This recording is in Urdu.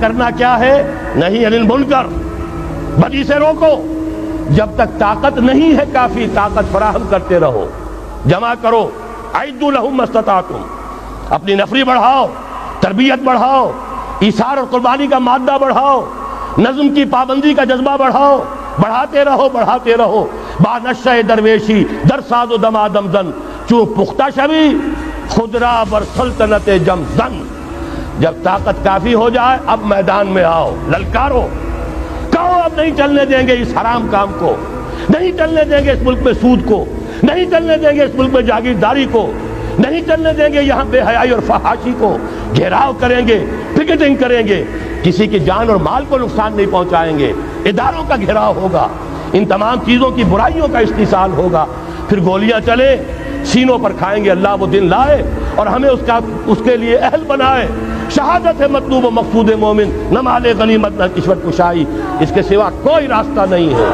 کرنا کیا ہے؟ نہیں عن المنکر، بدی سے روکو. جب تک طاقت نہیں ہے کافی، طاقت فراہم کرتے رہو، جمع کرو. اعدوا لهم ما استطعتم، اپنی نفری بڑھاؤ، تربیت بڑھاؤ، ایثار اور قربانی کا مادہ بڑھاؤ، نظم کی پابندی کا جذبہ بڑھاؤ، بڑھاتے رہو بڑھاتے رہو. با نشہ درویشی در ساز و دمادم زن، چوں پختہ شوی خدرا بر سلطنت جم زن. جب طاقت کافی ہو جائے اب میدان میں آؤ، للکارو، کہو اب نہیں چلنے دیں گے اس حرام کام کو، نہیں چلنے دیں گے اس ملک میں سود کو، نہیں چلنے دیں گے اس ملک میں جاگیرداری کو، نہیں چلنے دیں گے یہاں بے حیائی اور فحاشی کو. گھیراؤ کریں گے، پکٹنگ کریں گے، کسی کی جان اور مال کو نقصان نہیں پہنچائیں گے. اداروں کا گھیراؤ ہوگا، ان تمام چیزوں کی برائیوں کا استحصال ہوگا. پھر گولیاں چلے سینوں پر کھائیں گے. اللہ وہ دن لائے اور ہمیں اس کے لیے اہل بنائے. شہادت ہے مطلوب و مقصود مومن، نہ مال غنیمت نہ کشور کشائی، اس کے سوا کوئی راستہ نہیں ہے.